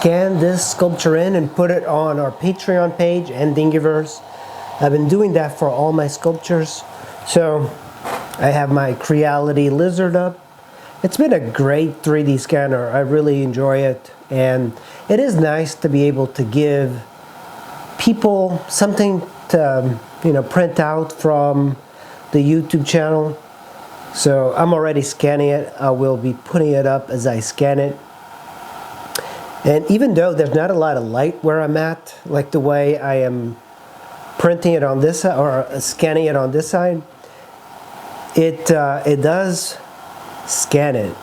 scan this sculpture in and put it on our Patreon page and Thingiverse. I've been doing that for all my sculptures. So I have my Creality lizard up. It's been a great 3D scanner. I really enjoy it, and it is nice to be able to give people something to print out from the YouTube channel. So I'm already scanning it. I will be putting it up as I scan it. And even though there's not a lot of light where I'm at, like the way I am printing it on this side or scanning it on this side, it does scan it.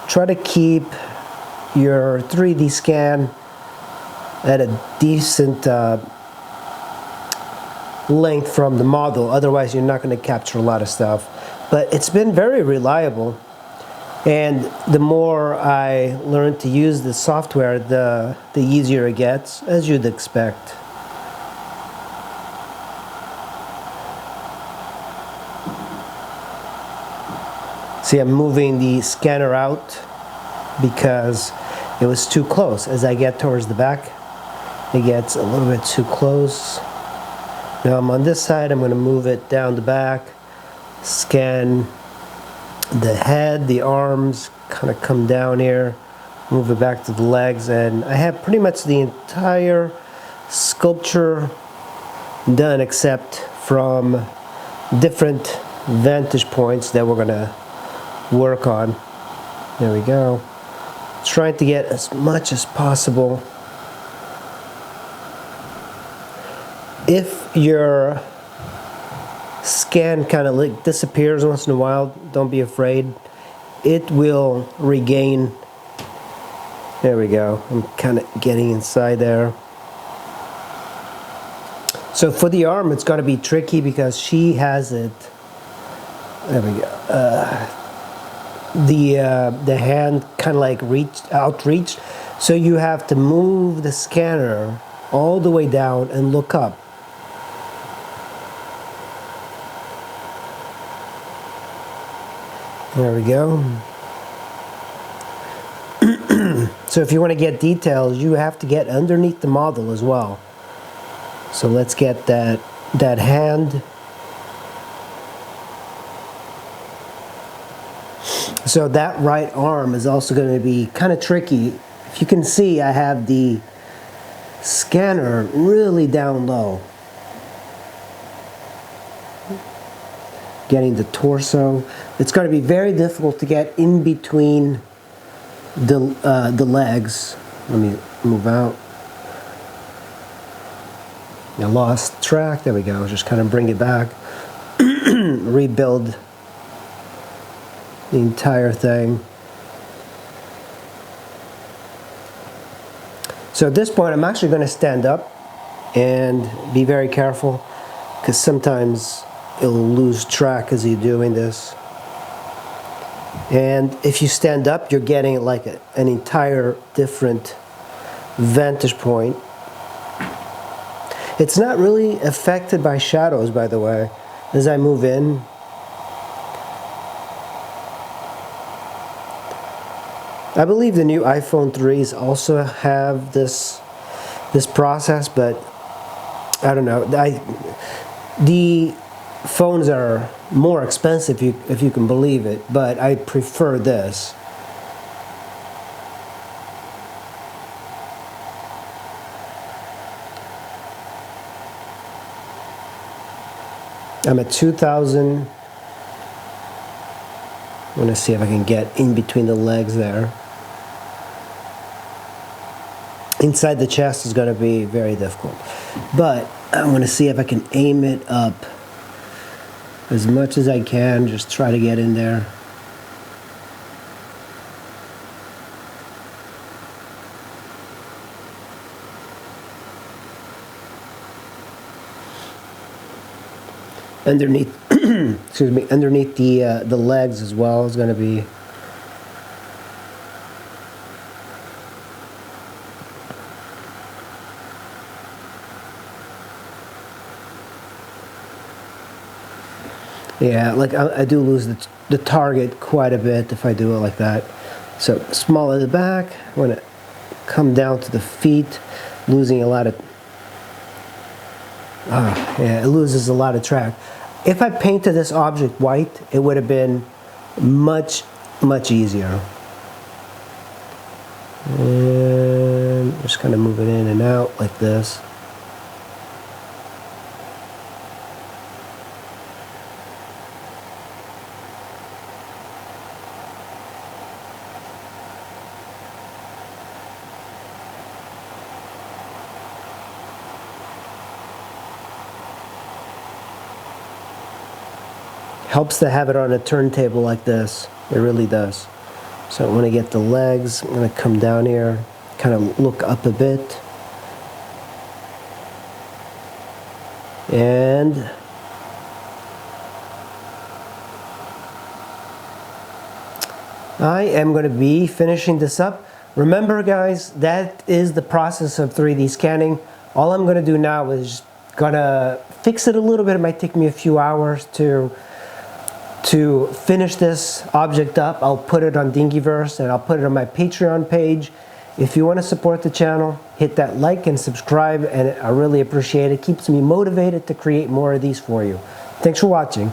Try to keep your 3D scan at a decent length from the model, otherwise you're not going to capture a lot of stuff. But it's been very reliable, and the more I learn to use the software, the easier it gets, as you'd expect. See, I'm moving the scanner out because it was too close. As I get towards the back, it gets a little bit too close. Now I'm on this side. I'm going to move it down the back, scan the head, the arms, kind of come down here, move it back to the legs, and I have pretty much the entire sculpture done except from different vantage points that we're going to work on. There we go. Trying to get as much as possible. If your scan kind of like disappears once in a while, don't be afraid. It will regain. There we go. I'm kind of getting inside there. So for the arm, it's going to be tricky because she has it. There we go. The hand kind of like outreached, so you have to move the scanner all the way down and look up. There we go. So if you want to get details, you have to get underneath the model as well. So let's get that hand. So that right arm is also going to be kind of tricky. If you can see, I have the scanner really down low. Getting the torso. It's going to be very difficult to get in between the legs. Let me move out. I lost track. There we go. Just kind of bring it back. Rebuild the entire thing. So at this point, I'm actually going to stand up and be very careful, because sometimes it'll lose track as you're doing this. And if you stand up, you're getting like an entire different vantage point. It's not really affected by shadows, by the way. As I move in, I believe the new iPhone 3s also have this process, but I don't know. The phones are more expensive, if you can believe it, but I prefer this. I'm at 2000. I'm going to see if I can get in between the legs there. Inside the chest is going to be very difficult, but I'm going to see if I can aim it up as much as I can. Just try to get in there. Underneath, excuse me, underneath the legs as well is going to be. Yeah, like I do lose the target quite a bit if I do it like that. So small at the back, I'm going to come down to the feet, losing a lot of, yeah, it loses a lot of track. If I painted this object white, it would have been much easier. And just kind of move it in and out like this. Helps to have it on a turntable like this. It really does. So I want to get the legs. I'm going to come down here, kind of look up a bit. And I am going to be finishing this up. Remember guys, that is the process of 3D scanning. All I'm going to do now is going to fix it a little bit. It might take me a few hours to finish this object up. I'll put it on Thingiverse and I'll put it on my Patreon page. If you want to support the channel, hit that like and subscribe, and I really appreciate it. It keeps me motivated to create more of these for you. Thanks for watching.